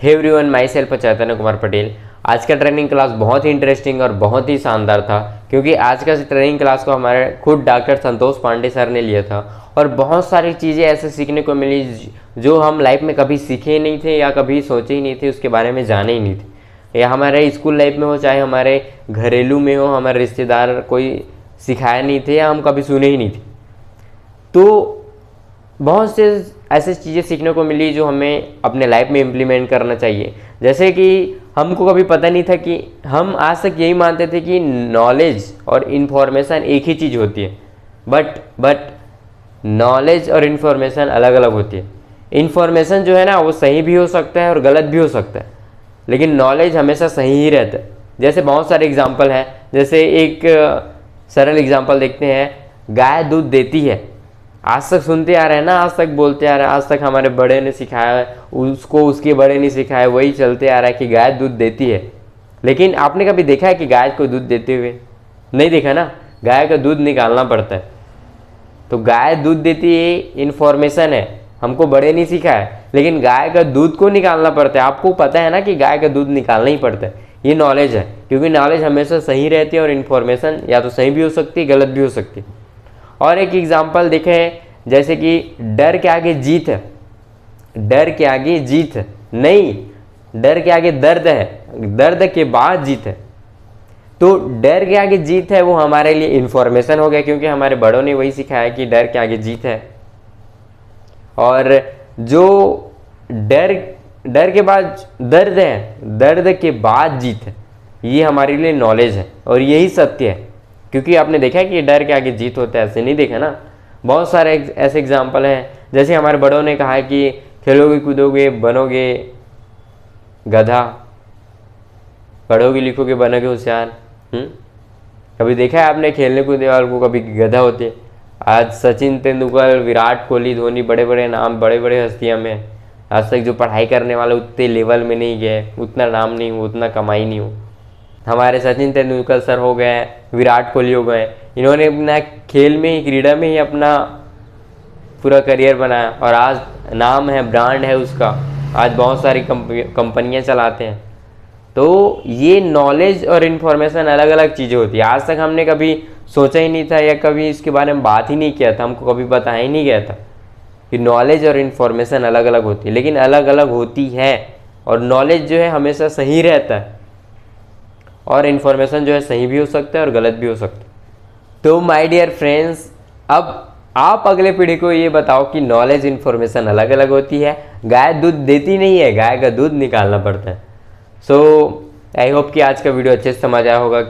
Hey everyone, my self चैतन्य कुमार पटेल। आज का training class बहुत ही इंटरेस्टिंग और बहुत ही शानदार था, क्योंकि आज का ट्रेनिंग क्लास को हमारे खुद डॉक्टर संतोष पांडे सर ने लिया था और बहुत सारी चीज़ें ऐसे सीखने को मिली जो हम लाइफ में कभी सीखे ही नहीं थे या कभी सोचे ही नहीं थे, उसके बारे में जाने ही नहीं थे। या हमारे स्कूल लाइफ में हो, चाहे हमारे घरेलू में हो, हमारे रिश्तेदार कोई सिखाया नहीं थे या हम कभी सुने ही नहीं थे। तो बहुत से ऐसी चीज़ें सीखने को मिली जो हमें अपने लाइफ में इम्प्लीमेंट करना चाहिए। जैसे कि हमको कभी पता नहीं था कि हम आज तक यही मानते थे कि नॉलेज और इन्फॉर्मेशन एक ही चीज़ होती है, बट नॉलेज और इन्फॉर्मेशन अलग अलग होती है। इन्फॉर्मेशन जो है ना, वो सही भी हो सकता है और गलत भी हो सकता है, लेकिन नॉलेज हमेशा सही ही रहता है। जैसे बहुत सारे एग्जाम्पल हैं, जैसे एक सरल एग्जाम्पल देखते हैं। गाय दूध देती है, आज तक सुनते आ रहे हैं ना, आज तक बोलते आ रहे हैं, आज तक हमारे बड़े ने सिखाया है, उसको उसके बड़े ने सिखाया, वही चलते आ रहा है कि गाय दूध देती है। लेकिन आपने कभी देखा है कि गाय को दूध देते हुए? नहीं देखा ना। गाय का दूध निकालना पड़ता है। तो गाय दूध देती है, इन्फॉर्मेशन है, हमको बड़े नहीं सिखाया, लेकिन गाय का दूध को निकालना पड़ता है। आपको पता है ना कि गाय का दूध निकालना ही पड़ता है। ये नॉलेज है, क्योंकि नॉलेज हमेशा सही रहती है और इन्फॉर्मेशन या तो सही भी हो सकती है, गलत भी हो सकती है। और एक एग्जाम्पल देखें, जैसे कि डर के आगे जीत है। डर के आगे जीत है नहीं, डर के आगे दर्द है, दर्द के बाद जीत है। तो डर के आगे जीत है, वो हमारे लिए इन्फॉर्मेशन हो गया, क्योंकि हमारे बड़ों ने वही सिखाया कि डर के आगे जीत है। और जो डर के बाद दर्द है, दर्द के बाद जीत है, ये हमारे लिए नॉलेज है और यही सत्य है। क्योंकि आपने देखा है कि डर के आगे जीत होता है, ऐसे नहीं देखा ना। बहुत सारे ऐसे एग्जाम्पल हैं, जैसे हमारे बड़ों ने कहा है कि खेलोगे कूदोगे बनोगे गधा, पढ़ोगे लिखोगे बनोगे होशियार। कभी देखा है आपने खेलने कूदने वालों को कभी गधा होते? आज सचिन तेंदुलकर, विराट कोहली, धोनी, बड़े बड़े नाम, बड़े बड़े हस्तियां में, आज तक जो पढ़ाई करने वाले उतने लेवल में नहीं गए, उतना नाम नहीं हो, उतना कमाई नहीं हो। हमारे सचिन तेंदुलकर सर हो गए, विराट कोहली हो गए, इन्होंने अपना खेल में ही, क्रीडा में ही अपना पूरा करियर बनाया और आज नाम है, ब्रांड है उसका। आज बहुत सारी कंपनियां चलाते हैं। तो ये नॉलेज और इन्फॉर्मेशन अलग अलग चीज़ें होती है। आज तक हमने कभी सोचा ही नहीं था या कभी इसके बारे में बात ही नहीं किया था, हमको कभी बताया ही नहीं गया था कि नॉलेज और इन्फॉर्मेशन अलग अलग होती है, लेकिन अलग अलग होती है। और नॉलेज जो है हमेशा सही रहता है और इन्फॉर्मेशन जो है सही भी हो सकता है और गलत भी हो सकता है। तो माय डियर फ्रेंड्स, अब आप अगले पीढ़ी को ये बताओ कि नॉलेज इन्फॉर्मेशन अलग अलग होती है। गाय दूध देती नहीं है, गाय का दूध निकालना पड़ता है। सो आई होप कि आज का वीडियो अच्छे से समझ आया होगा।